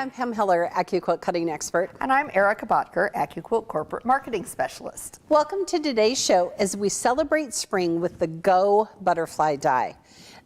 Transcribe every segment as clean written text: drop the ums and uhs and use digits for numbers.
I'm Pam Hiller, AccuQuilt cutting expert. And I'm Erica Botker, AccuQuilt corporate marketing specialist. Welcome to today's show as we celebrate spring with the Go Butterfly die.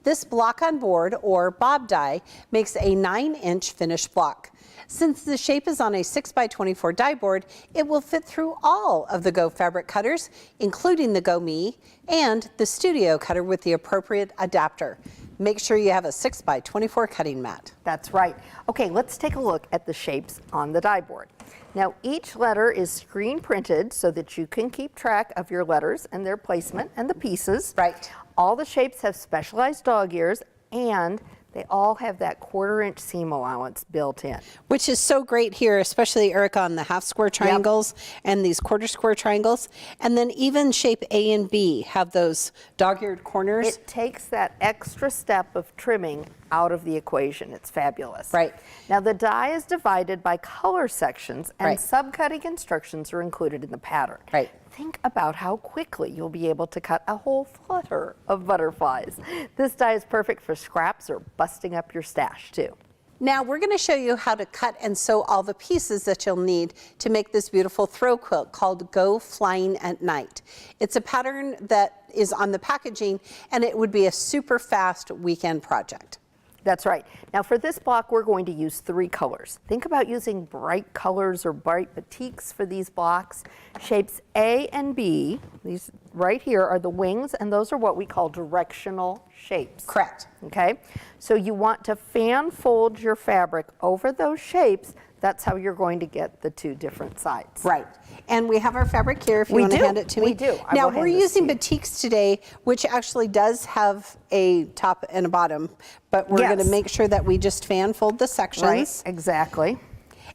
This block on board, or bob die, makes a 9-inch finished block. Since the shape is on a 6x24 die board, it will fit through all of the Go fabric cutters, including the Go Me and the Studio cutter with the appropriate adapter. Make sure you have a 6x24 cutting mat. That's right. Okay, let's take a look at the shapes on the die board. Now, each letter is screen printed so that you can keep track of your letters and their placement and the pieces. Right. All the shapes have specialized dog ears, and they all have that 1/4-inch seam allowance built in. Which is so great here, especially Erica on the half square triangles and these 1/4 square triangles. And then even shape A and B have those dog-eared corners. It takes that extra step of trimming out of the equation. It's fabulous. Right. Now the die is divided by color sections, and Right. sub-cutting instructions are included in the pattern. Right. Think about how quickly you'll be able to cut a whole flutter of butterflies. This die is perfect for scraps or busting up your stash too. Now we're going to show you how to cut and sew all the pieces that you'll need to make this beautiful throw quilt called Go Flying at Night. It's a pattern that is on the packaging, and it would be a super fast weekend project. That's right. Now for this block, we're going to use 3 colors. Think about using bright colors or bright batiks for these blocks. Shapes A and B, these right here, are the wings, and those are what we call directional shapes. Correct. Okay, so you want to fan fold your fabric over those shapes. That's how you're going to get the 2 different sides. Right. And we have our fabric here if you We want to do. hand it to me. We do. I Now will hand we're this using to you. batiks today, which actually does have a top and a bottom, but we're going to Yes. make sure that we just fan fold the sections. Right, exactly.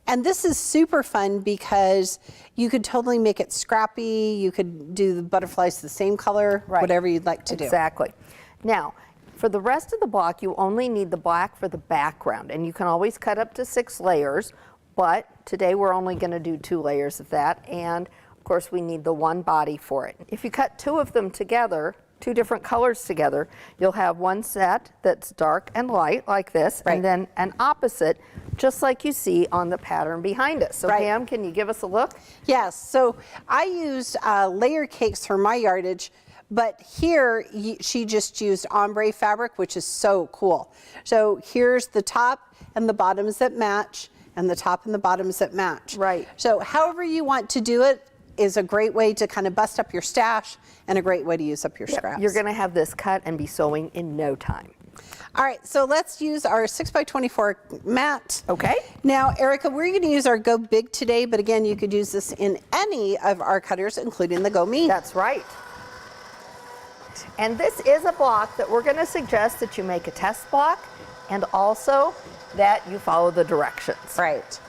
And this is super fun because you could totally make it scrappy. You could do the butterflies the same color, Right. whatever you'd like to do. Exactly. Now, for the rest of the block, you only need the black for the background, and you can always cut up to 6 layers, but today we're only going to do 2 layers of that, and of course we need the 1 body for it. If you cut 2 of them together, 2 different colors together, you'll have one set that's dark and light like this, Right. and then an opposite, just like you see on the pattern behind us. So Right. Pam, can you give us a look? Yes, so I used layer cakes for my yardage, but here she just used ombre fabric, which is so cool. So here's the top and the bottoms that match, and the top and the bottoms that match. Right. So however you want to do it is a great way to kind of bust up your stash and a great way to use up your scraps. You're going to have this cut and be sewing in no time. All right, so let's use our 6x24 mat. Okay. Now, Erica, we're going to use our Go Big today, but again, you could use this in any of our cutters, including the Go Me. That's right. And this is a block that we're going to suggest that you make a test block, and also that you follow the directions. Right.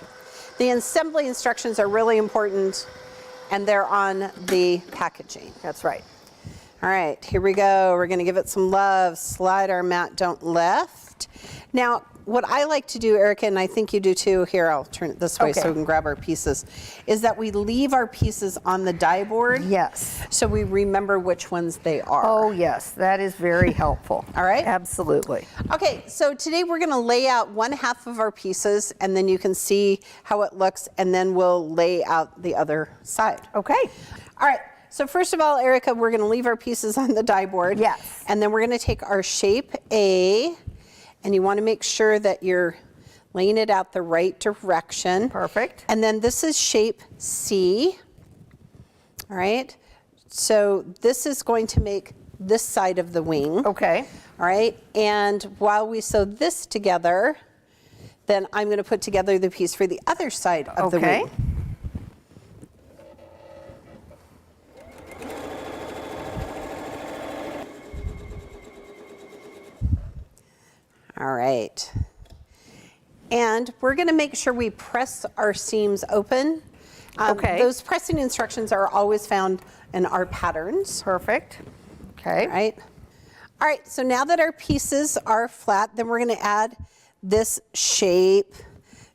The assembly instructions are really important, and they're on the packaging. That's right. All right, here we go. We're going to give it some love. Slide our mat don't left. Now, what I like to do, Erica, and I think you do too, here, I'll turn it this way so we can grab our pieces, is that we leave our pieces on the die board. Yes. So we remember which ones they are. Oh, yes. That is very helpful. All right. Absolutely. Okay, so today we're going to lay out 1/2 of our pieces, and then you can see how it looks, and then we'll lay out the other side. Okay. All right. So first of all, Erica, we're going to leave our pieces on the die board. Yes. And then we're going to take our shape A, and you want to make sure that you're laying it out the right direction. Perfect. And then this is shape C. All right. So this is going to make this side of the wing. Okay. All right. And while we sew this together, then I'm going to put together the piece for the other side of the wing. All right. And we're going to make sure we press our seams open. Okay. Those pressing instructions are always found in our patterns. Perfect. Okay. All right. All right, so now that our pieces are flat, then we're going to add this shape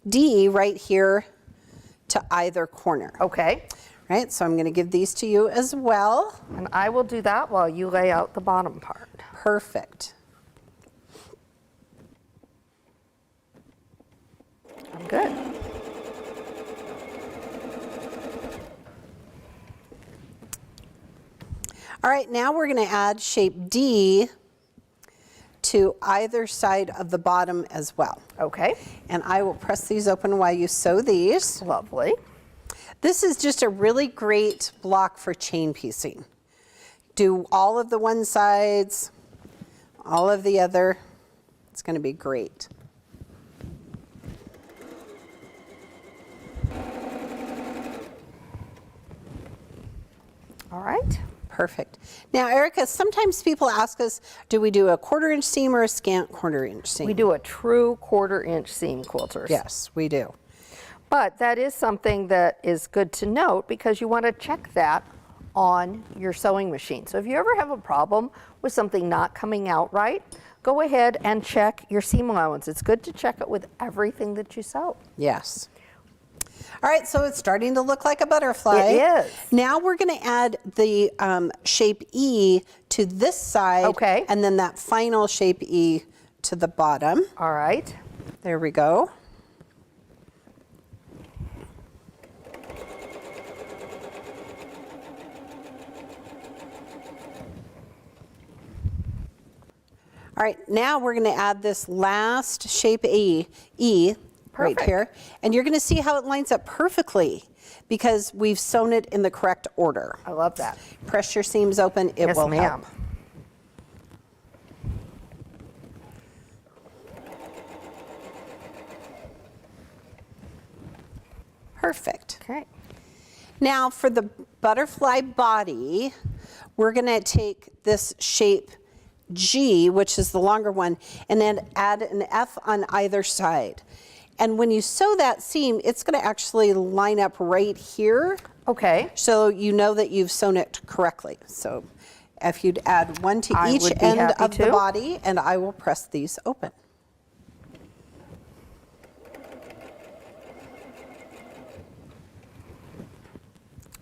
D right here to either corner. Okay. Right, so I'm going to give these to you as well. And I will do that while you lay out the bottom part. Perfect. I'm good. All right, now we're going to add shape D to either side of the bottom as well. Okay. And I will press these open while you sew these. Lovely. This is just a really great block for chain piecing. Do all of the one sides, all of the other. It's going to be great. All right. Perfect. Now, Erica, sometimes people ask us, do we do a 1/4 inch seam or a scant 1/4 inch seam? We do a true 1/4 inch seam, quilters. Yes, we do. But that is something that is good to note because you want to check that on your sewing machine. So if you ever have a problem with something not coming out right, go ahead and check your seam allowance. It's good to check it with everything that you sew. Yes. All right, so it's starting to look like a butterfly. It is. Now we're going to add the shape E to this side. Okay. And then that final shape E to the bottom. All right. There we go. All right, now we're going to add this last shape E right Perfect. here. And you're going to see how it lines up perfectly because we've sewn it in the correct order. I love that. Press your seams open, it Yes, will ma'am. help. Perfect. Okay. Now for the butterfly body, we're going to take this shape G, which is the longer one, and then add an F on either side. And when you sew that seam, it's going to actually line up right here, Okay. so you know that you've sewn it correctly. So if you'd add one to I each would be end happy of the to. body, and I will press these open.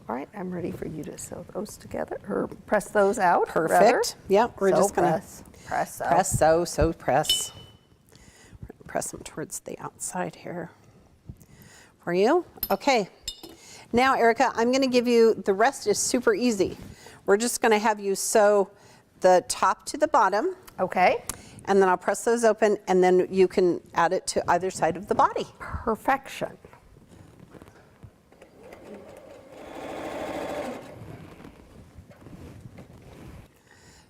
All right, I'm ready for you to sew those together, or press those out. Perfect. rather. Yep, we're Sew, just going to press, sew. press, sew, press. We're gonna press them towards the outside here for you. Okay. Now, Erica, I'm going to give you, the rest is super easy. We're just going to have you sew the top to the bottom, Okay. and then I'll press those open, and then you can add it to either side of the body. Perfection.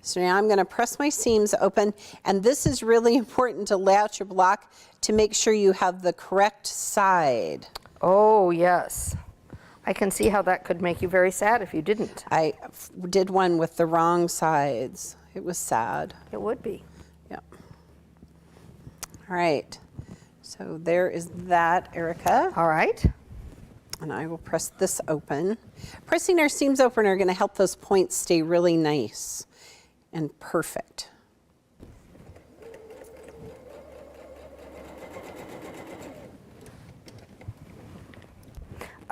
So now I'm going to press my seams open, and this is really important to lay out your block to make sure you have the correct side. Oh, yes. I can see how that could make you very sad if you didn't. I did one with the wrong sides. It was sad. It would be. Yep. All right. So there is that, Erica. All right. And I will press this open. Pressing our seams open are going to help those points stay really nice and perfect.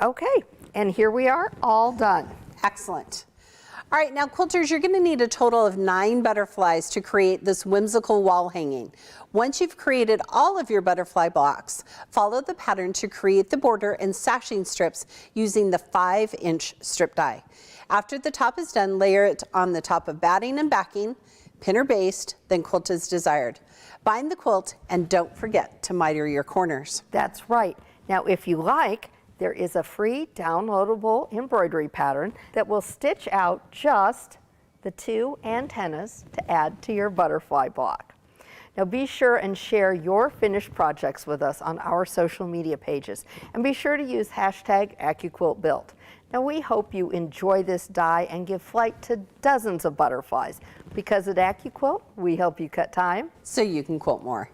Okay, and here we are, all done. Excellent. All right, now quilters, you're going to need a total of 9 butterflies to create this whimsical wall hanging. Once you've created all of your butterfly blocks, follow the pattern to create the border and sashing strips using the 5-inch strip die. After the top is done, layer it on the top of batting and backing, pin or baste, then quilt as desired. Bind the quilt and don't forget to miter your corners. That's right. Now, if you like, there is a free downloadable embroidery pattern that will stitch out just the 2 antennas to add to your butterfly block. Now be sure and share your finished projects with us on our social media pages, and be sure to use hashtag AccuQuiltBuilt. Now we hope you enjoy this die and give flight to dozens of butterflies, because at AccuQuilt we help you cut time So you can quilt more.